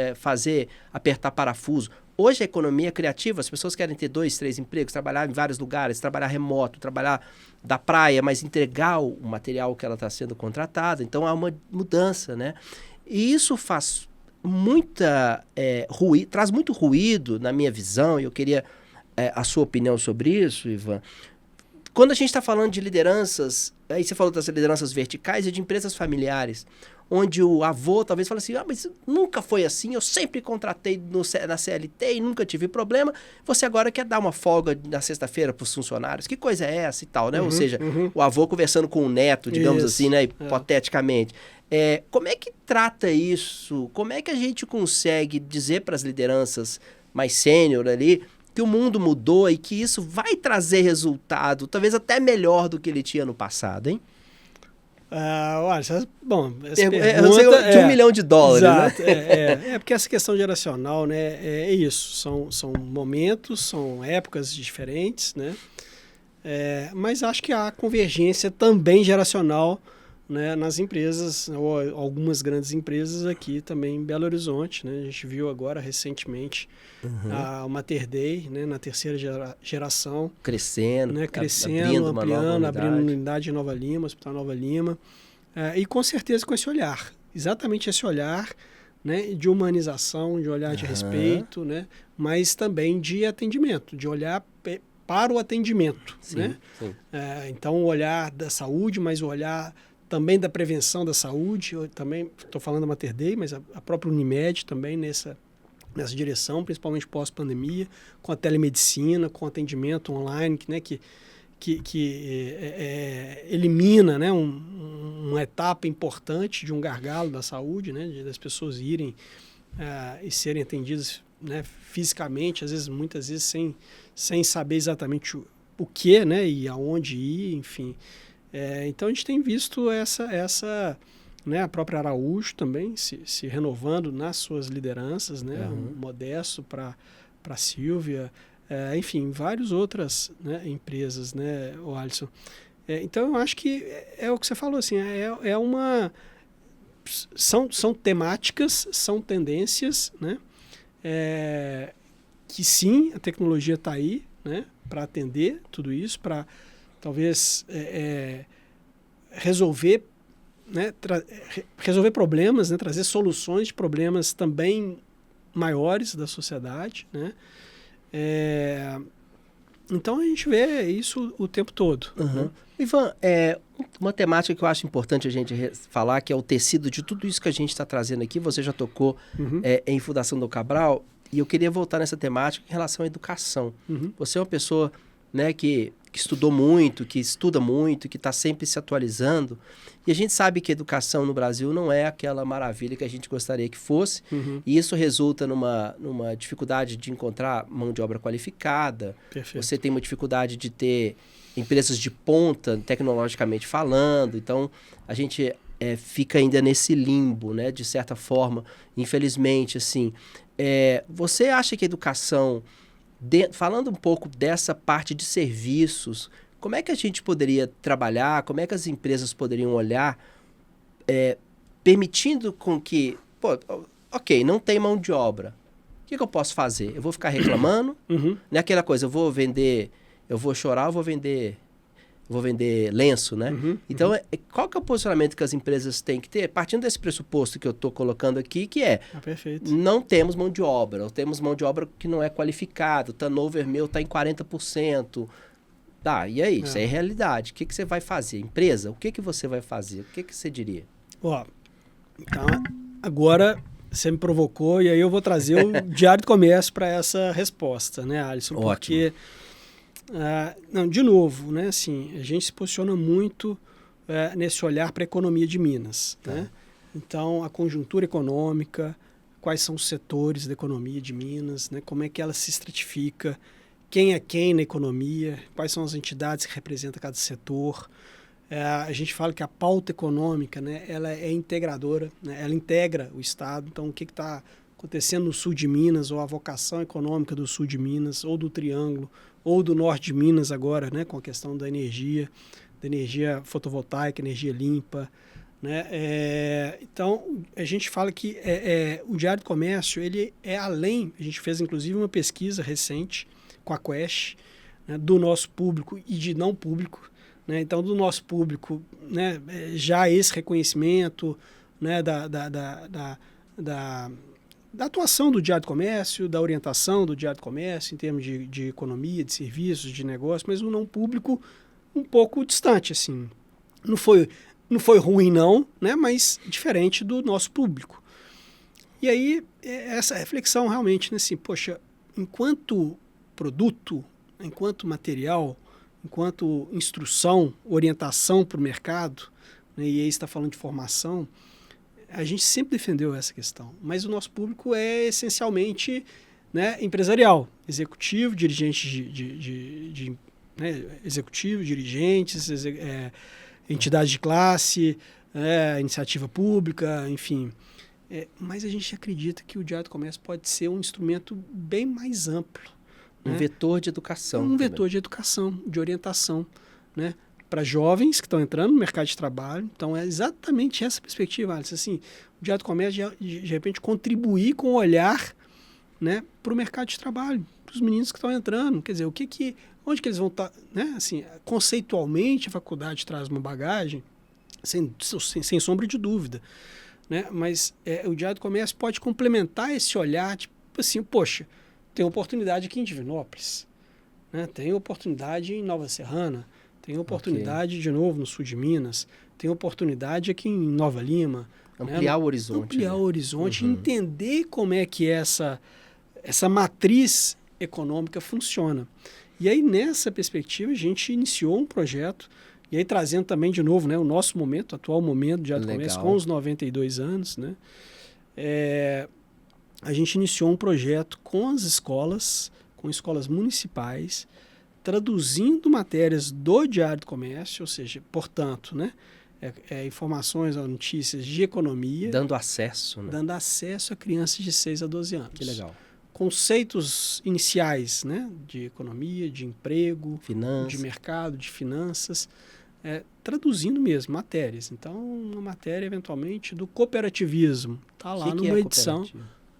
apertar parafuso. Hoje a economia é criativa, as pessoas querem ter 2, 3 empregos, trabalhar em vários lugares, trabalhar remoto, trabalhar da praia, mas entregar o material que ela está sendo contratada. Então há uma mudança, né? E isso faz traz muito ruído na minha visão, e eu queria a sua opinião sobre isso, Ivan. Quando a gente está falando de lideranças, aí você falou das lideranças verticais e de empresas familiares, onde o avô talvez fale assim, mas nunca foi assim, eu sempre contratei na CLT e nunca tive problema, você agora quer dar uma folga na sexta-feira para os funcionários, que coisa é essa e tal, né? Ou seja, o avô conversando com o neto, digamos assim, né? Hipoteticamente. Como é que trata isso? Como é que a gente consegue dizer para as lideranças mais sênior ali que o mundo mudou e que isso vai trazer resultado, talvez até melhor do que ele tinha no passado, hein? Olha, essa pergunta de $1 milhão, exato, né? Porque essa questão geracional, né, é isso, são momentos, são épocas diferentes, né? Mas acho que há convergência também geracional, né, nas empresas, ou algumas grandes empresas aqui também em Belo Horizonte, né? A gente viu agora recentemente a Mater Dei, né, na terceira geração. Crescendo, né, ampliando, abrindo unidade em Nova Lima, Hospital Nova Lima. E com certeza com esse olhar, exatamente esse olhar, né, de humanização, de olhar de respeito, né, mas também de atendimento, de olhar para o atendimento. Sim, né? Sim. Então o olhar da saúde, mas o olhar também da prevenção da saúde. Eu também estou falando da Mater Dei, mas a própria Unimed também nessa direção, principalmente pós-pandemia, com a telemedicina, com o atendimento online, né, que elimina, né, uma etapa importante de um gargalo da saúde, né, das pessoas irem e serem atendidas, né, fisicamente, muitas vezes sem saber exatamente o que, né, e aonde ir, enfim. Então a gente tem visto né, a própria Araújo também se renovando nas suas lideranças, né, Modesto para a Silvia, enfim, várias outras, né, empresas, né, o Alisson. Então eu acho que é o que você falou, assim, são temáticas, são tendências, né, que sim, a tecnologia está aí, né, para atender tudo isso, para talvez resolver, né, resolver problemas, né, trazer soluções de problemas também maiores da sociedade, né? Então a gente vê isso o tempo todo. Né? Ivan, uma temática que eu acho importante a gente falar, que é o tecido de tudo isso que a gente está trazendo aqui, você já tocou em Fundação Dom Cabral, e eu queria voltar nessa temática em relação à educação. Você é uma pessoa, né, que estudou muito, que estuda muito, que está sempre se atualizando. E a gente sabe que a educação no Brasil não é aquela maravilha que a gente gostaria que fosse. E isso resulta numa dificuldade de encontrar mão de obra qualificada. Perfeito. Você tem uma dificuldade de ter empresas de ponta, tecnologicamente falando. Então, a gente fica ainda nesse limbo, né, de certa forma. Infelizmente, assim. Você acha que a educação... falando um pouco dessa parte de serviços, como é que a gente poderia trabalhar, como é que as empresas poderiam olhar, permitindo com que, ok, não tem mão de obra, o que eu posso fazer? Eu vou ficar reclamando? Não é aquela coisa, eu vou chorar, eu vou vender lenço, né? Então, qual que é o posicionamento que as empresas têm que ter? Partindo desse pressuposto que eu estou colocando aqui, que perfeito. Não temos mão de obra, ou temos mão de obra que não é qualificada, o turnover meu está em 40%. Tá, e aí? Isso aí é realidade. O que você vai fazer? Empresa, o que você vai fazer? O que você diria? Então, agora você me provocou, e aí eu vou trazer o Diário do Comércio para essa resposta, né, Alisson? Ótimo. Porque... de novo, né, assim, a gente se posiciona muito nesse olhar para a economia de Minas. Né? Então, a conjuntura econômica, quais são os setores da economia de Minas, né, como é que ela se estratifica, quem é quem na economia, quais são as entidades que representam cada setor. A gente fala que a pauta econômica, né, ela é integradora, né, ela integra o Estado. Então, acontecendo no sul de Minas, ou a vocação econômica do sul de Minas, ou do Triângulo, ou do norte de Minas agora, né, com a questão da energia fotovoltaica, energia limpa, né? Então, a gente fala que o Diário do Comércio, ele é além, a gente fez inclusive uma pesquisa recente com a Quest, né, do nosso público e de não público, né? Então, do nosso público, né, já esse reconhecimento, né, da atuação do Diário do Comércio, da orientação do Diário do Comércio em termos de economia, de serviços, de negócio, mas o não público um pouco distante, assim. Não foi ruim, não, né, mas diferente do nosso público. E aí, essa reflexão realmente, né, assim, poxa, enquanto produto, enquanto material, enquanto instrução, orientação para o mercado, né, e aí está falando de formação, a gente sempre defendeu essa questão, mas o nosso público é essencialmente, né, empresarial, executivo, dirigente né, executivo, dirigentes, entidades de classe, iniciativa pública, enfim. Mas a gente acredita que o Diário do Comércio pode ser um instrumento bem mais amplo. Um vetor de educação. Um vetor de educação, de orientação, né? Para jovens que estão entrando no mercado de trabalho. Então, é exatamente essa perspectiva, Alice. Assim, o Diário do Comércio, de repente, contribuir com o olhar, né, para o mercado de trabalho, para os meninos que estão entrando. Quer dizer, onde que eles vão estar, né? Assim, conceitualmente, a faculdade traz uma bagagem, sem sombra de dúvida, né? Mas o Diário do Comércio pode complementar esse olhar, tipo assim, poxa, tem oportunidade aqui em Divinópolis, né? Tem oportunidade em Nova Serrana, tem oportunidade de novo no sul de Minas, tem oportunidade aqui em Nova Lima. Ampliar, né? O horizonte. Ampliar, né? O horizonte, entender como é que essa matriz econômica funciona. E aí, nessa perspectiva, a gente iniciou um projeto, e aí trazendo também de novo, né, o nosso momento, o atual momento de Diário do Comércio, com os 92 anos, né? A gente iniciou um projeto com as escolas, com escolas municipais, traduzindo matérias do Diário do Comércio, ou seja, portanto, né, informações ou notícias de economia. Dando acesso, né? Dando acesso a crianças de 6 a 12 anos. Que legal. Conceitos iniciais, né, de economia, de emprego, finanças, de mercado, de finanças, traduzindo mesmo matérias. Então, uma matéria, eventualmente, do cooperativismo. Está lá numa edição.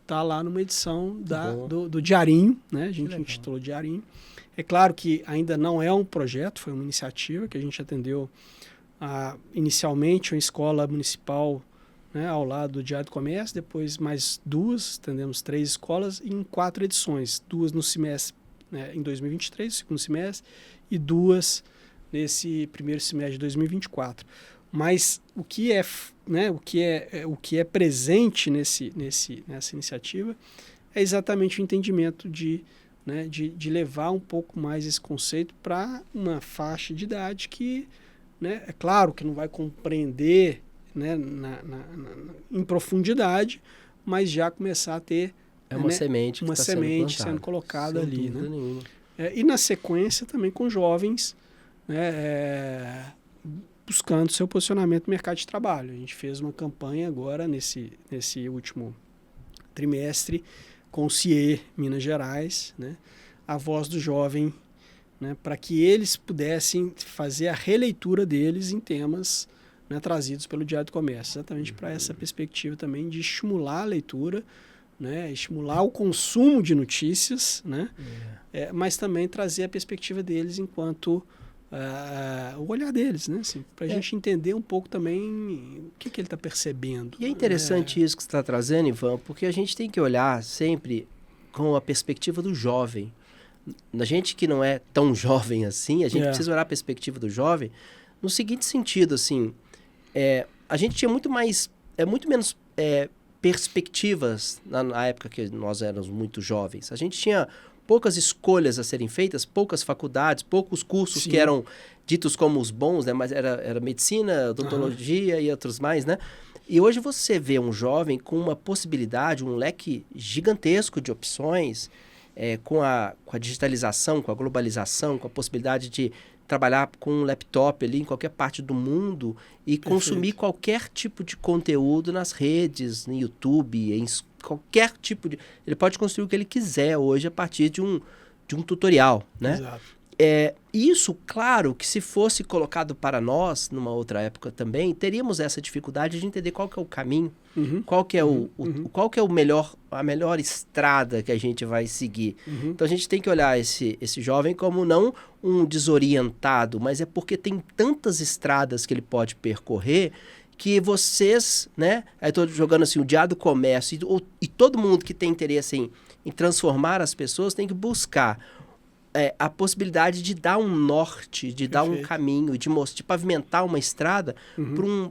Está lá numa edição do Diarinho, né? A gente intitulou Diarinho. É claro que ainda não é um projeto, foi uma iniciativa que a gente atendeu inicialmente uma escola municipal, né, ao lado do Diário do Comércio, depois mais 2, atendemos 3 escolas em 4 edições, 2 no semestre, né, em 2023, segundo semestre, e 2 nesse primeiro semestre de 2024. Mas o que é presente nessa iniciativa é exatamente o entendimento de levar um pouco mais esse conceito para uma faixa de idade que, né, é claro que não vai compreender, né, em profundidade, mas já começar a ter uma semente, uma semente sendo colocada ali, né? E na sequência também com jovens, né, buscando seu posicionamento no mercado de trabalho. A gente fez uma campanha agora nesse último trimestre com o CIE Minas Gerais, né, a voz do jovem, né, para que eles pudessem fazer a releitura deles em temas, né, trazidos pelo Diário do Comércio, exatamente para essa perspectiva também de estimular a leitura, né, estimular o consumo de notícias, né, mas também trazer a perspectiva deles enquanto o olhar deles, né, assim, para a gente entender um pouco também o que ele está percebendo. E é interessante isso que você está trazendo, Ivan, porque a gente tem que olhar sempre com a perspectiva do jovem. A gente que não é tão jovem assim, a gente precisa olhar a perspectiva do jovem no seguinte sentido, assim, a gente tinha muito menos perspectivas na época que nós éramos muito jovens. A gente tinha poucas escolhas a serem feitas, poucas faculdades, poucos cursos que eram ditos como os bons, né? Mas era medicina, odontologia e outros mais, né? E hoje você vê um jovem com uma possibilidade, um leque gigantesco de opções, com a digitalização, com a globalização, com a possibilidade de trabalhar com um laptop ali em qualquer parte do mundo e consumir qualquer tipo de conteúdo nas redes, no YouTube, qualquer tipo de... Ele pode construir o que ele quiser hoje a partir de um tutorial, né? Exato. Isso, claro, que se fosse colocado para nós, numa outra época também, teríamos essa dificuldade de entender qual que é o caminho, qual que é qual que é a melhor estrada que a gente vai seguir. Então a gente tem que olhar esse jovem como não um desorientado, mas é porque tem tantas estradas que ele pode percorrer que vocês, né? Aí estou jogando assim, o Diário do Comércio e todo mundo que tem interesse em transformar as pessoas tem que buscar a possibilidade de dar um norte, de dar um caminho, de pavimentar uma estrada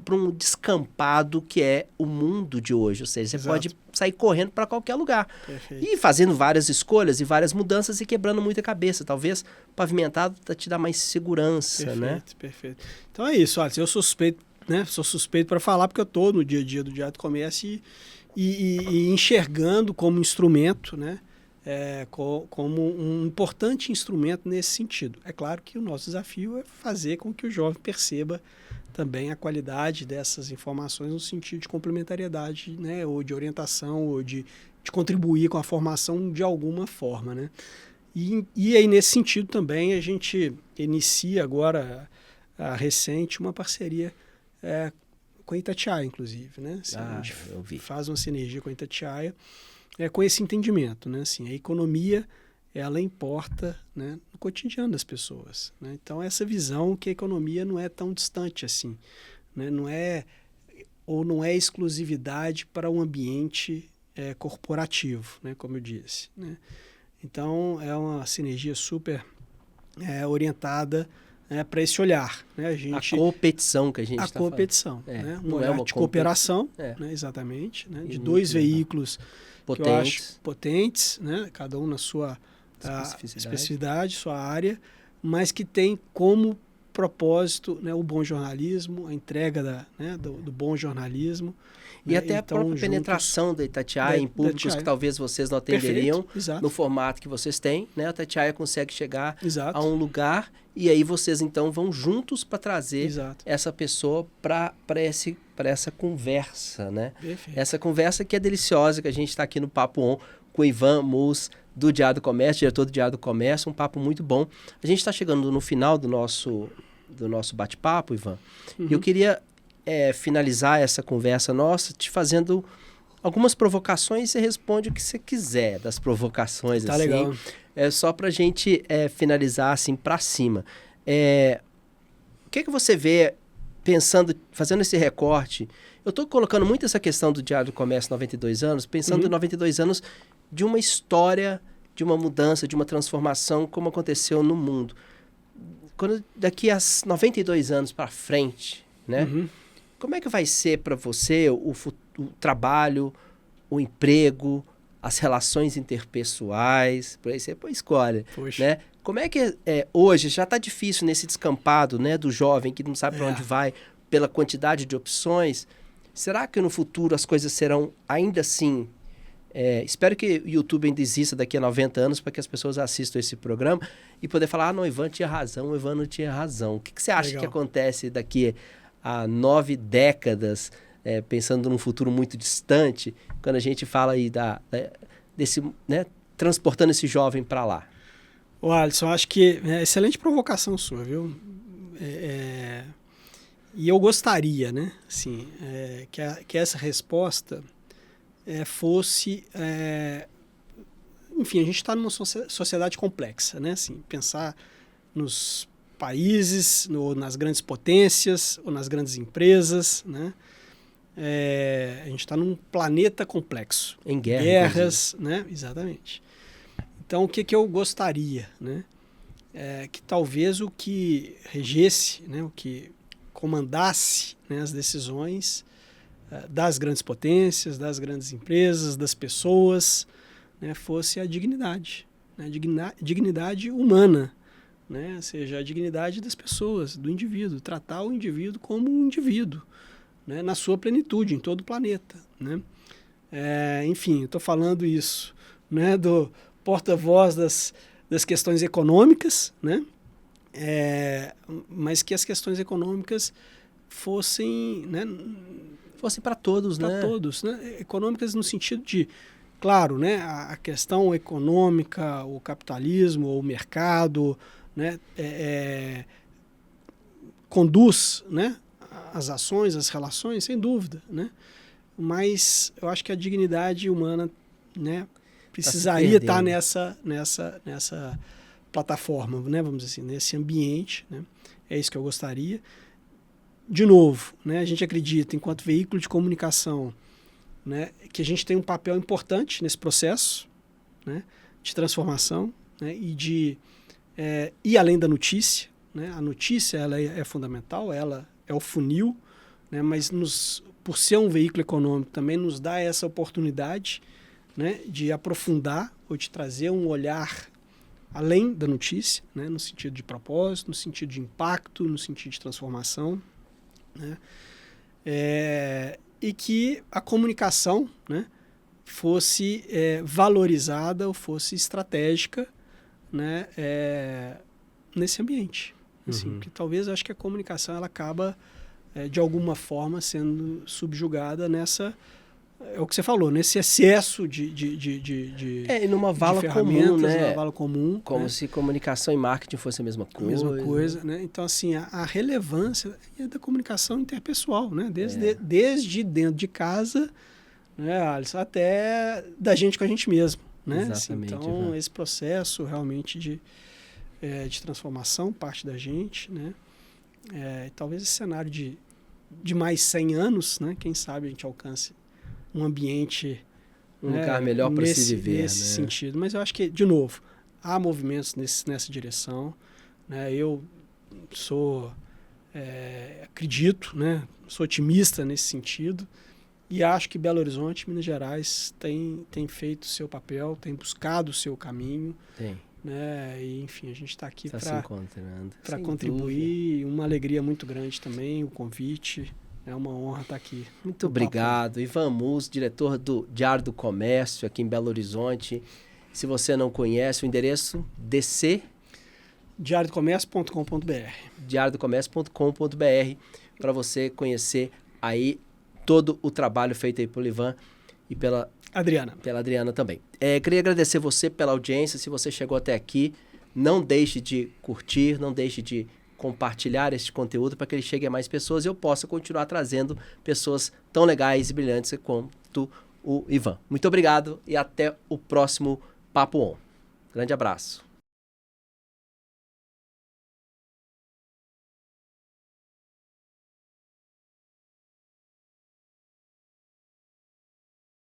para um descampado que é o mundo de hoje. Ou seja, você pode sair correndo para qualquer lugar. E fazendo várias escolhas e várias mudanças e quebrando muita cabeça. Talvez pavimentado te dá mais segurança, né? Perfeito. Então é isso, Alisson. Eu suspeito, né? Sou suspeito para falar porque eu estou no dia a dia do Diário do Comércio e enxergando como instrumento, né? Como um importante instrumento nesse sentido. É claro que o nosso desafio é fazer com que o jovem perceba também a qualidade dessas informações no sentido de complementariedade, né, ou de orientação, ou de contribuir com a formação de alguma forma, né? E aí, nesse sentido também, a gente inicia agora, recente, uma parceria com a Itatiaia, inclusive, né? Assim, a gente faz uma sinergia com a Itatiaia, com esse entendimento, né? Assim, a economia, ela importa, né, no cotidiano das pessoas, né? Então, essa visão que a economia não é tão distante assim, né? Não é exclusividade para um ambiente corporativo, né, como eu disse, né? Então, é uma sinergia super orientada para esse olhar, né? A competição que a gente está falando. A competição, né? Não é uma de cooperação, né? Exatamente, né? De dois veículos potentes. Que eu acho potentes, né? Cada um na sua especificidade, sua área, mas que tem como propósito, né, o bom jornalismo, a entrega do bom jornalismo. E até a própria penetração da Itatiaia em públicos que talvez vocês não atenderiam no formato que vocês têm, né? A Itatiaia consegue chegar a um lugar e aí vocês então vão juntos para trazer essa pessoa para essa conversa, né? Perfeito. Essa conversa que é deliciosa, que a gente está aqui no Papo On com o Ivan Mus, do Diário do Comércio, diretor do Diário do Comércio, um papo muito bom. A gente está chegando no final do nosso bate-papo, Ivan, e eu queria finalizar essa conversa nossa te fazendo algumas provocações e você responde o que você quiser das provocações. Tá, assim. legal. Só para a gente finalizar assim para cima. O que você vê pensando, fazendo esse recorte? Eu estou colocando muito essa questão do Diário do Comércio 92 anos, pensando em 92 anos de uma história, de uma mudança, de uma transformação, como aconteceu no mundo. Daqui a 92 anos para frente, né? Como é que vai ser para você o trabalho, o emprego, as relações interpessoais? Por aí você escolhe, né? Como é que hoje já está difícil nesse descampado, né, do jovem que não sabe para onde vai, pela quantidade de opções? Será que no futuro as coisas serão ainda assim... espero que o YouTube ainda exista daqui a 90 anos para que as pessoas assistam esse programa e poder falar, não, o Ivan tinha razão, o Ivan não tinha razão. O que você acha que acontece daqui a 9 décadas, pensando num futuro muito distante, quando a gente fala aí desse, né, transportando esse jovem para lá? Alisson, acho que excelente provocação sua, viu? E eu gostaria, né, assim, que essa resposta fosse... enfim, a gente está numa sociedade complexa, né? Assim, pensar nos países, nas grandes potências ou nas grandes empresas, né? A gente está num planeta complexo. Em guerras, né? Exatamente. Então, o que eu gostaria, né? Que talvez o que regesse, né? O que comandasse, né, as decisões das grandes potências, das grandes empresas, das pessoas, né, fosse a dignidade, né? Dignidade humana, né? Ou seja, a dignidade das pessoas, do indivíduo, tratar o indivíduo como um indivíduo, né, na sua plenitude, em todo o planeta, né? Enfim, estou falando isso, né, porta-voz das questões econômicas, né? Mas que as questões econômicas fossem, né, Fosse para todos, para né? todos, né? Econômicas no sentido de, claro, né, a questão econômica, o capitalismo, o mercado, né, conduz, né, as ações, as relações, sem dúvida, né? Mas eu acho que a dignidade humana, né, precisaria estar nessa plataforma, né, vamos dizer assim, nesse ambiente, né? É isso que eu gostaria. De novo, né, a gente acredita, enquanto veículo de comunicação, né, que a gente tem um papel importante nesse processo, né, de transformação, né, e de ir além da notícia, né? A notícia ela é fundamental, ela é o funil, né, mas por ser um veículo econômico também nos dá essa oportunidade, né, de aprofundar ou de trazer um olhar além da notícia, né, no sentido de propósito, no sentido de impacto, no sentido de transformação, né, e que a comunicação, né, fosse valorizada ou fosse estratégica, né, nesse ambiente. Assim, porque talvez eu acho que a comunicação ela acaba, de alguma forma, sendo subjugada nessa... É o que você falou, nesse excesso de E numa vala ferramentas, comum, né? numa vala comum. Como né? se comunicação e marketing fosse a mesma coisa. Mesma coisa, né? Então, assim, a relevância é da comunicação interpessoal, né? Desde dentro de casa, né, Alisson, até da gente com a gente mesmo, né? Exatamente, assim, então, esse processo realmente de transformação parte da gente, né? Talvez esse cenário de mais 100 anos, né? Quem sabe a gente alcance um ambiente... Um lugar melhor para se viver, nesse né? sentido. Mas eu acho que, de novo, há movimentos nessa direção, né? Eu acredito, né? Sou otimista nesse sentido e acho que Belo Horizonte, Minas Gerais, tem feito o seu papel, tem buscado o seu caminho. Tem. Né? E, enfim, a gente está aqui para contribuir. Uma alegria muito grande também, o convite. É uma honra estar aqui. Muito obrigado. Ivan Musso, diretor do Diário do Comércio aqui em Belo Horizonte. Se você não conhece, o endereço diariodocomércio.com.br diariodocomércio.com.br para você conhecer aí todo o trabalho feito aí pelo Ivan e pela Adriana também. Queria agradecer você pela audiência. Se você chegou até aqui, não deixe de curtir, não deixe de compartilhar este conteúdo para que ele chegue a mais pessoas e eu possa continuar trazendo pessoas tão legais e brilhantes quanto o Ivan. Muito obrigado e até o próximo Papo On. Grande abraço.